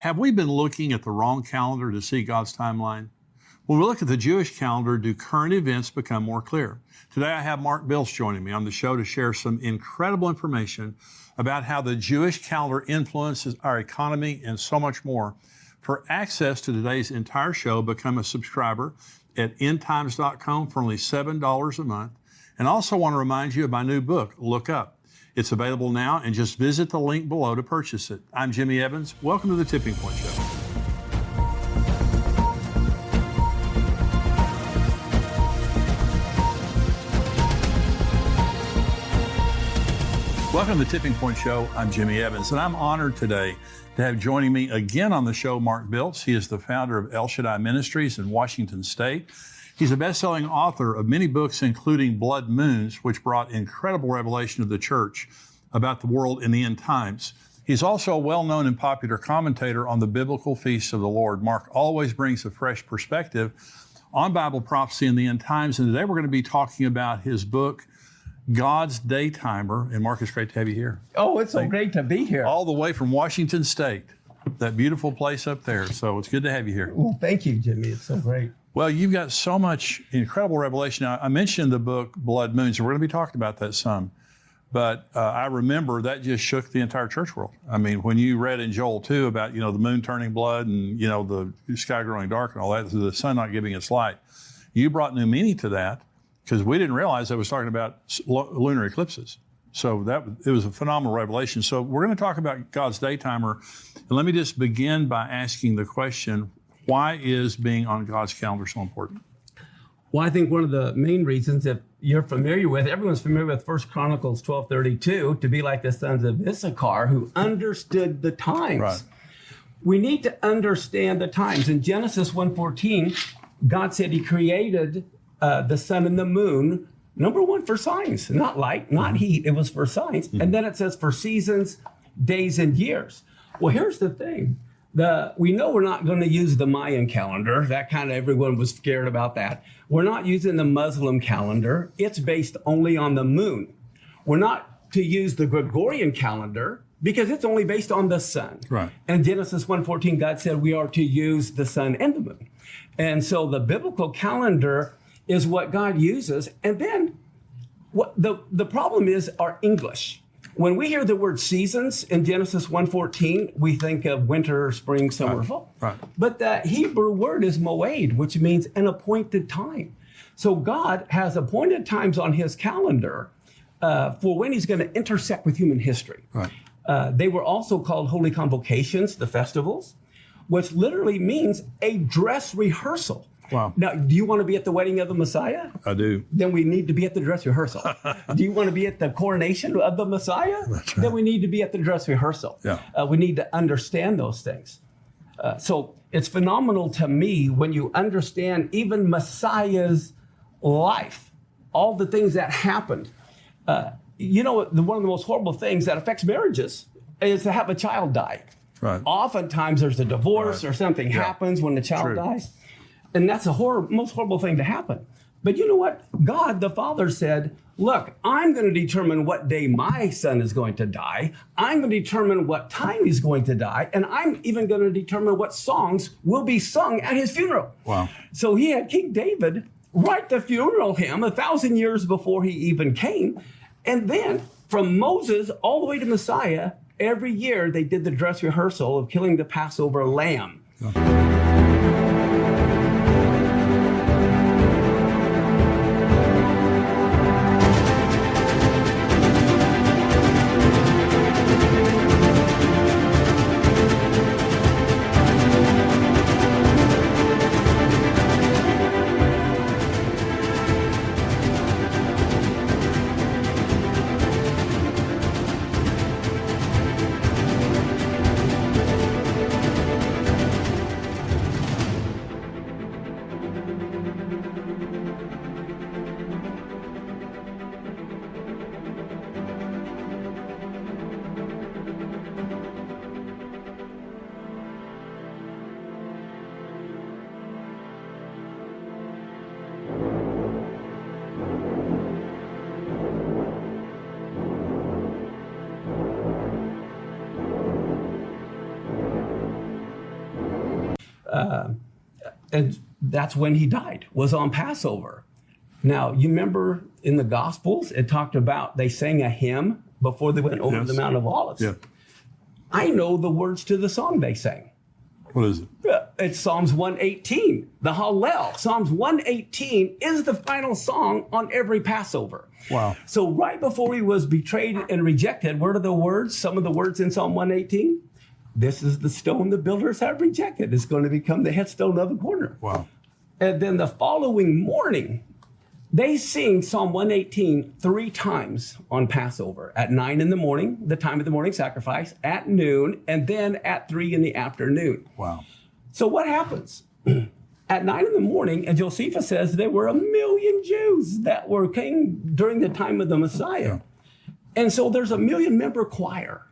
Have we been looking at the wrong calendar to see God's timeline? When we look at the Jewish calendar, do current events become more clear? Today I have Mark Biltz joining me on the show to share some incredible information about how the Jewish calendar influences our economy and so much more. For access to today's entire show, become a subscriber at endtimes.com for only $7 a month. And also want to remind you of my new book, Look Up. It's available now, and just visit the link below to purchase it. I'm Jimmy Evans. Welcome to the Tipping Point Show. Welcome to the Tipping Point Show. I'm Jimmy Evans, and I'm honored today to have joining me again on the show Mark Biltz. He is the founder of El Shaddai Ministries in Washington State. He's a best-selling author of many books, including Blood Moons, which brought incredible revelation to the church about the world in the end times. He's also a well-known and popular commentator on the biblical feasts of the Lord. Mark always brings a fresh perspective on Bible prophecy in the end times, and today we're going to be talking about his book, God's Daytimer. And Mark, it's great to have you here. Oh, it's so great to be here. All the way from Washington State, that beautiful place up there. So it's good to have you here. Well, thank you, Jimmy. It's so great. Well, you've got so much incredible revelation. Now, I mentioned the book Blood Moons, and we're going to be talking about that some. But I remember that just shook the entire church world. I mean, when you read in Joel 2 about, the moon turning blood and, the sky growing dark and all that, the sun not giving its light, you brought new meaning to that, because we didn't realize I was talking about lunar eclipses. So it was a phenomenal revelation. So we're going to talk about God's Daytimer. And let me just begin by asking the question, why is being on God's calendar so important? Well, I think one of the main reasons, if you're familiar with, everyone's familiar with 1 Chronicles 12:32, to be like the sons of Issachar who understood the times. Right. We need to understand the times. In Genesis 1:14, God said he created the sun and the moon, number one, for signs, not light, not heat. It was for signs. And then it says for seasons, days, and years. Well, here's the thing. We know we're not going to use the Mayan calendar. That kind of, everyone was scared about that. We're not using the Muslim calendar. It's based only on the moon. We're not to use the Gregorian calendar because it's only based on the sun. Right. And Genesis 1:14, God said we are to use the sun and the moon. And so the biblical calendar is what God uses. And then what the problem is our English. When we hear the word seasons in Genesis 1:14, we think of winter, spring, summer, fall. Right. But the Hebrew word is moed, which means an appointed time. So God has appointed times on his calendar for when he's going to intersect with human history. Right. They were also called holy convocations, the festivals, which literally means a dress rehearsal. Wow. Now, do you want to be at the wedding of the Messiah? I do. Then we need to be at the dress rehearsal. Do you want to be at the coronation of the Messiah? That's right. Then we need to be at the dress rehearsal. Yeah. We need to understand those things. So it's phenomenal to me when you understand even Messiah's life, all the things that happened. One of the most horrible things that affects marriages is to have a child die. Right. Oftentimes there's a divorce or something happens when the child dies. And that's the most horrible thing to happen. But you know what? God, the Father, said, look, I'm going to determine what day my son is going to die. I'm going to determine what time he's going to die. And I'm even going to determine what songs will be sung at his funeral. Wow. So he had King David write the funeral hymn 1,000 years before he even came. And then from Moses all the way to Messiah, every year they did the dress rehearsal of killing the Passover lamb. Oh. And that's when he died, was on Passover. Now, you remember in the Gospels, it talked about they sang a hymn before they went over Yes. the Mount of Olives. Yeah. I know the words to the song they sang. What is it? It's Psalms 118, the Hallel. Psalms 118 is the final song on every Passover. Wow. So right before he was betrayed and rejected, what are the words? Some of the words in Psalm 118? This is the stone the builders have rejected. It's going to become the headstone of the corner. Wow. And then the following morning, they sing Psalm 118 3 times on Passover. At 9 in the morning, the time of the morning sacrifice, at noon, and then at 3 in the afternoon. Wow. So what happens? At 9 in the morning, and Josephus says there were 1 million Jews that came during the time of the Messiah. And so there's a 1 million member choir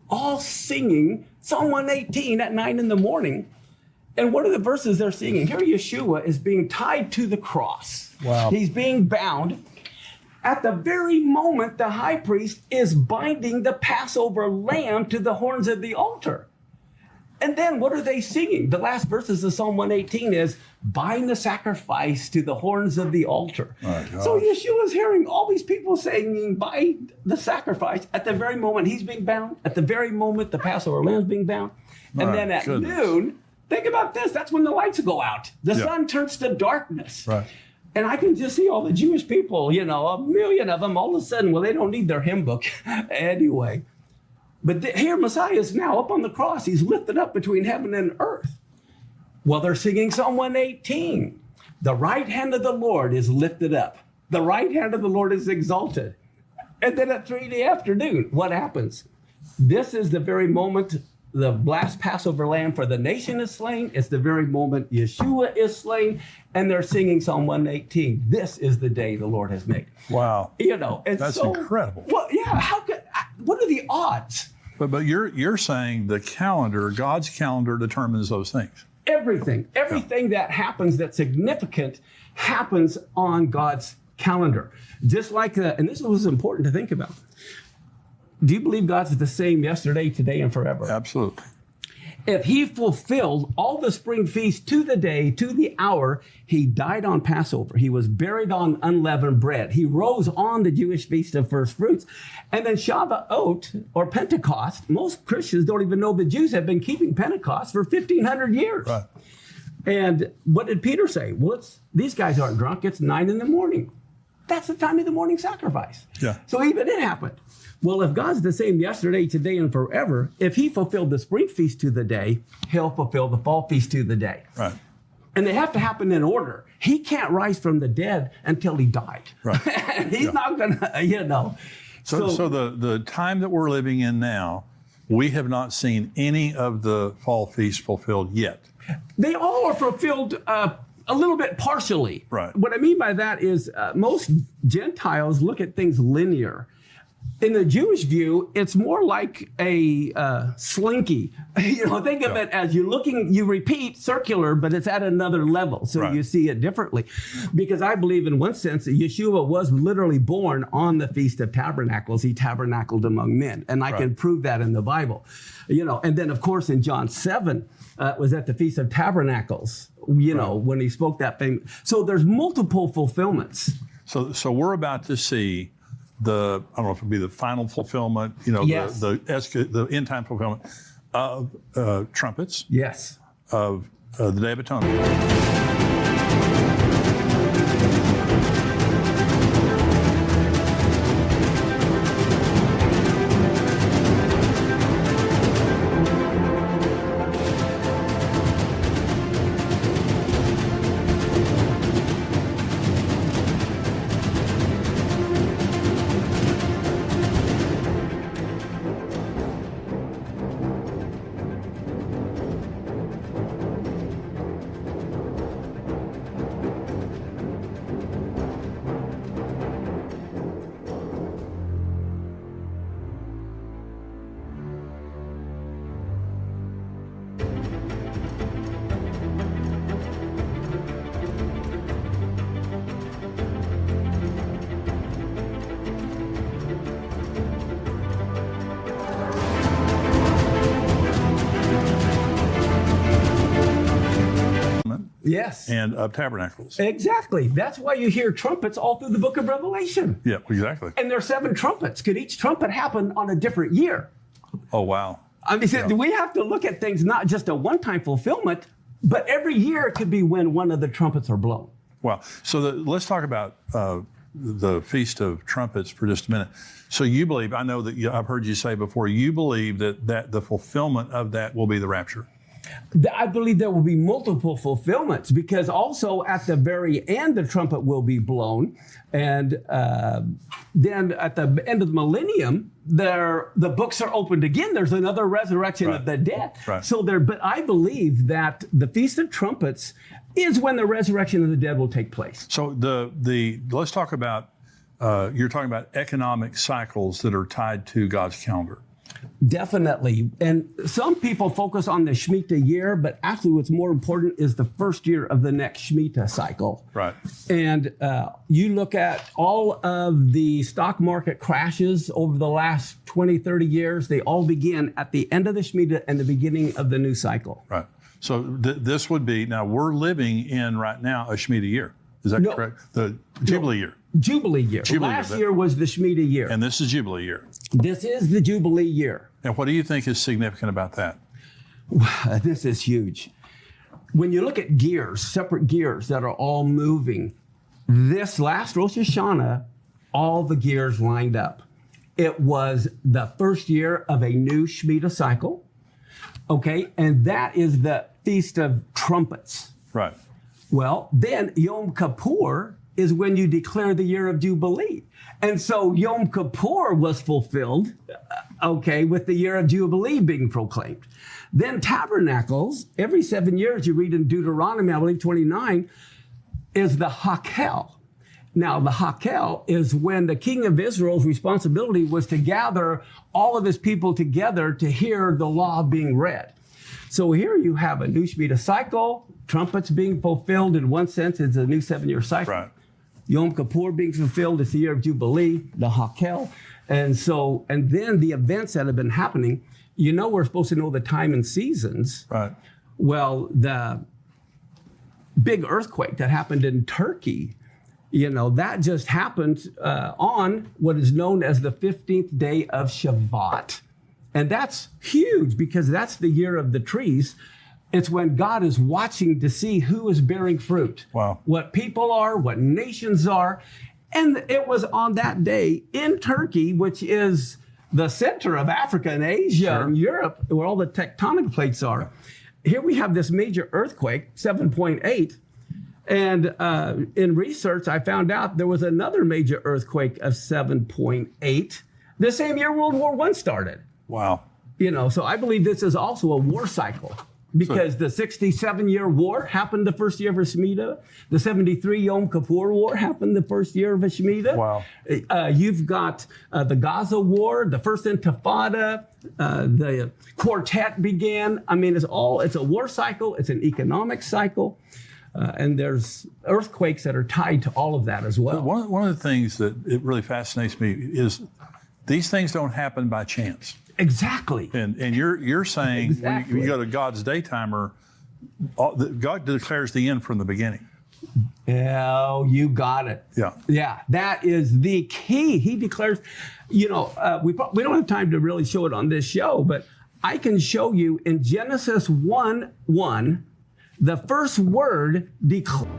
all singing Psalm 118 at 9 in the morning. And what are the verses they're singing? Here Yeshua is being tied to the cross. Wow. He's being bound. At the very moment the high priest is binding the Passover lamb to the horns of the altar. And then what are they singing? The last verses of Psalm 118 is, bind the sacrifice to the horns of the altar. My gosh. So Yeshua's hearing all these people saying, bind the sacrifice at the very moment he's being bound, at the very moment the Passover lamb's being bound. And My then at goodness. noon, think about this, that's when the lights go out. The Yeah. sun turns to darkness. Right. And I can just see all the Jewish people, 1 million of them, all of a sudden, well, they don't need their hymn book anyway. But here Messiah is now up on the cross. He's lifted up between heaven and earth. Well, they're singing Psalm 118. The right hand of the Lord is lifted up. The right hand of the Lord is exalted. And then at 3 in the afternoon, what happens? This is the very moment the last Passover lamb for the nation is slain. It's the very moment Yeshua is slain. And they're singing Psalm 118. This is the day the Lord has made. Wow. And That's so, incredible. Well, yeah. What are the odds? But you're saying the calendar, God's calendar determines those things. Everything that happens that's significant happens on God's calendar. Just like, and this was important to think about. Do you believe God's the same yesterday, today, and forever? Absolutely. If he fulfilled all the spring feasts to the day, to the hour, he died on Passover. He was buried on unleavened bread. He rose on the Jewish feast of first fruits. And then Shavuot, or Pentecost, most Christians don't even know the Jews have been keeping Pentecost for 1,500 years. Right. And what did Peter say? Well, these guys aren't drunk. It's 9 in the morning. That's the time of the morning sacrifice. Yeah. So even it happened. Well, if God's the same yesterday, today, and forever, if he fulfilled the spring feast to the day, he'll fulfill the fall feast to the day. Right. And they have to happen in order. He can't rise from the dead until he died. Right. And he's not going to, So the time that we're living in now, we have not seen any of the fall feasts fulfilled yet. They all are fulfilled a little bit partially. Right. What I mean by that is most Gentiles look at things linear. In the Jewish view, it's more like a slinky. Think of it as you repeat circular, but it's at another level. So Right. you see it differently. Because I believe in one sense that Yeshua was literally born on the Feast of Tabernacles. He tabernacled among men. And I can prove that in the Bible. And then, of course, in John 7, was at the Feast of Tabernacles, when he spoke that thing. So there's multiple fulfillments. So we're about to see I don't know if it'll be the final fulfillment, Yes. the end time fulfillment of trumpets, Yes. of the Day of Atonement. Yes. and of tabernacles. Exactly. That's why you hear trumpets all through the book of Revelation. Yeah, exactly. And there are 7 trumpets. Could each trumpet happen on a different year? Oh, wow. I mean, we have to look at things not just a one-time fulfillment, but every year it could be when one of the trumpets are blown. Wow. So let's talk about the Feast of Trumpets for just a minute. So you believe, I know that I've heard you say before, you believe that the fulfillment of that will be the rapture. I believe there will be multiple fulfillments, because also at the very end, the trumpet will be blown. And then at the end of the millennium, the books are opened again. There's another resurrection of the dead. Right. But I believe that the Feast of Trumpets is when the resurrection of the dead will take place. So let's talk about, you're talking about economic cycles that are tied to God's calendar. Definitely. And some people focus on the Shemitah year, but actually what's more important is the first year of the next Shemitah cycle. Right. And you look at all of the stock market crashes over the last 20, 30 years, they all begin at the end of the Shemitah and the beginning of the new cycle. Right. So this would be, now we're living in right now a Shemitah year. Is that correct? The Jubilee year. Jubilee year. Last year was the Shemitah year. And this is Jubilee year. This is the Jubilee year. And what do you think is significant about that? This is huge. When you look at gears, separate gears that are all moving, this last Rosh Hashanah, all the gears lined up. It was the first year of a new Shemitah cycle. Okay, and that is the Feast of Trumpets. Right. Well, then Yom Kippur is when you declare the year of Jubilee. And so Yom Kippur was fulfilled, with the year of Jubilee being proclaimed. Then Tabernacles, every 7 years, you read in Deuteronomy, I believe 29, is the Hakel. Now, the Hakel is when the king of Israel's responsibility was to gather all of his people together to hear the law being read. So here you have a new Shemitah cycle, trumpets being fulfilled in one sense, it's a new 7-year cycle. Right. Yom Kippur being fulfilled is the year of Jubilee, the Hakel. And then the events that have been happening, we're supposed to know the time and seasons. Right. Well, the big earthquake that happened in Turkey, that just happened on what is known as the 15th day of Shavuot. And that's huge because that's the year of the trees. It's when God is watching to see who is bearing fruit. Wow. What people are, what nations are. And it was on that day in Turkey, which is the center of Africa and Asia and Europe, where all the tectonic plates are. Here we have this major earthquake, 7.8. And in research, I found out there was another major earthquake of 7.8 the same year World War I started. Wow. So I believe this is also a war cycle. Because the 67-year war happened the first year of a Shemitah. The 73 Yom Kippur War happened the first year of a Shemitah. Wow. You've got the Gaza War, the first Intifada, the Quartet began. I mean, it's a war cycle. It's an economic cycle. And there's earthquakes that are tied to all of that as well. One of the things that it really fascinates me is these things don't happen by chance. Exactly. And you're saying Exactly. when you go to God's daytimer, God declares the end from the beginning. Oh, you got it. Yeah. Yeah, that is the key. He declares, we don't have time to really show it on this show, but I can show you in Genesis 1:1, the first word declares.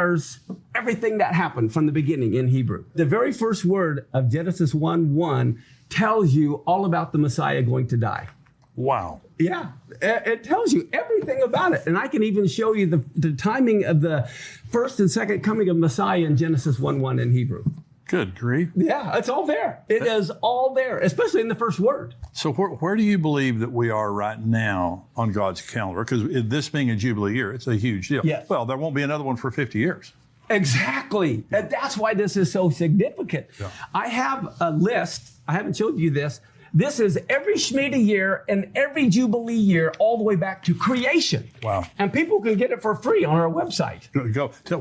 declares everything that happened from the beginning in Hebrew. The very first word of Genesis 1:1 tells you all about the Messiah going to die. Wow. Yeah, it tells you everything about it. And I can even show you the timing of the first and second coming of Messiah in Genesis 1:1 in Hebrew. Good grief. Yeah, it's all there. It is all there, especially in the first word. So where do you believe that we are right now on God's calendar? Because this being a Jubilee year, it's a huge deal. Yes. Well, there won't be another one for 50 years. Exactly. And that's why this is so significant. Yeah. I have a list. I haven't showed you this. This is every Shemitah year and every Jubilee year all the way back to creation. Wow. And people can get it for free on our website,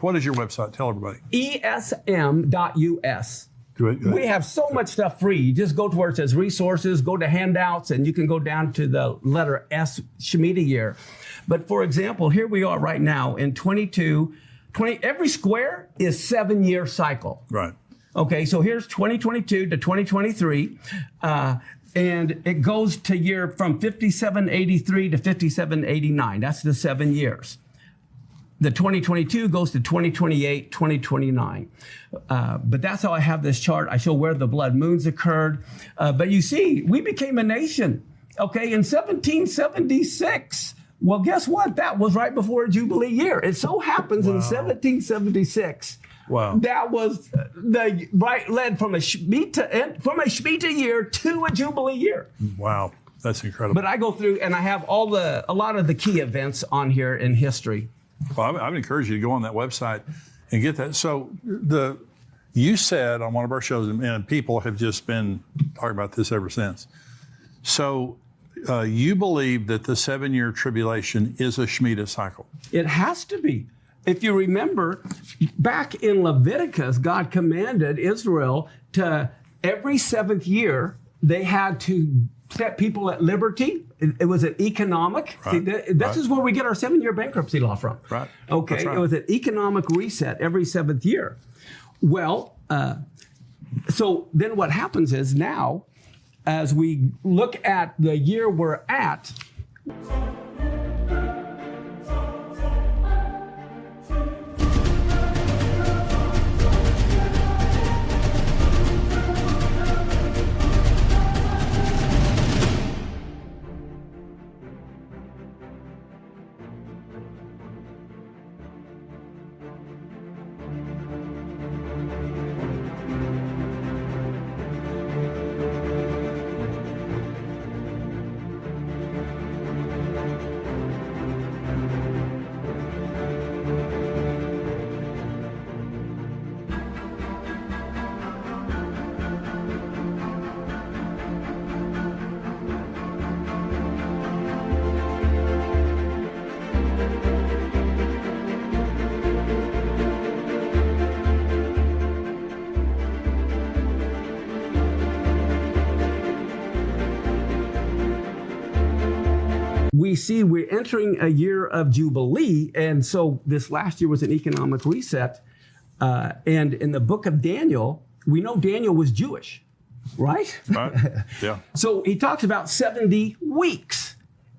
What is your website? Tell everybody. esm.us. Good. We have so much stuff free. You just go to where it says resources, go to handouts, and you can go down to the letter S, Shemitah year. But for example, here we are right now in 20, every square is 7-year cycle. Right. Okay, so here's 2022 to 2023, and it goes to year from 5783 to 5789. That's the 7 years. The 2022 goes to 2028, 2029. But that's how I have this chart. I show where the blood moons occurred. But you see, we became a nation, okay, in 1776. Well, guess what? That was right before a Jubilee year. It so happens in 1776. Wow. That was the right led from a Shemitah year to a Jubilee year. Wow. That's incredible. But I go through and I have a lot of the key events on here in history. Well, I would encourage you to go on that website and get that. So you said on one of our shows, and people have just been talking about this ever since. So you believe that the 7-year tribulation is a Shemitah cycle. It has to be. If you remember, back in Leviticus, God commanded Israel to every 7th year, they had to set people at liberty. It was an economic. Right. This is where we get our 7-year bankruptcy law from. Right. Okay. That's right. It was an economic reset every 7th year. Well, so then what happens is now, as we look at the year we're at, we see we're entering a year of Jubilee. And so this last year was an economic reset. And in the book of Daniel, we know Daniel was Jewish, right? Right. Yeah. So he talks about 70 weeks.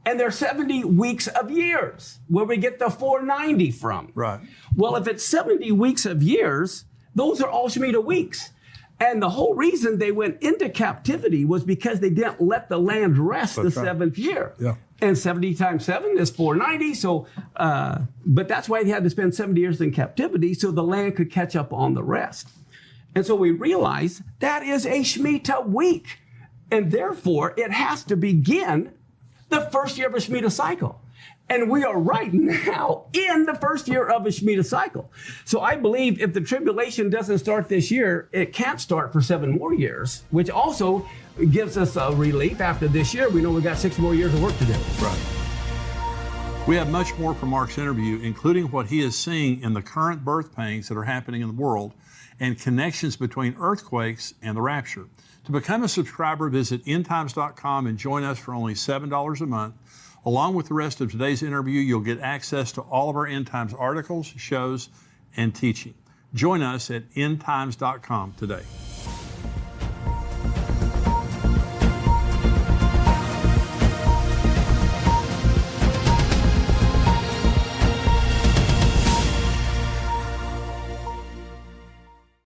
And they're 70 weeks of years, where we get the 490 from. Right. Well, if it's 70 weeks of years, those are all Shemitah weeks. And the whole reason they went into captivity was because they didn't let the land rest That's the right. 7th year. Yeah. And 70 times 7 is 490. So, but that's why they had to spend 70 years in captivity so the land could catch up on the rest. And so we realize that is a Shemitah week. And therefore, it has to begin the first year of a Shemitah cycle. And we are right now in the first year of a Shemitah cycle. So I believe if the tribulation doesn't start this year, it can't start for 7 more years, which also gives us a relief. After this year, we know we got 6 more years of work to do. Right. We have much more from Mark's interview, including what he is seeing in the current birth pangs that are happening in the world and connections between earthquakes and the rapture. To become a subscriber, visit endtimes.com and join us for only $7 a month. Along with the rest of today's interview, you'll get access to all of our End Times articles, shows, and teaching. Join us at endtimes.com today.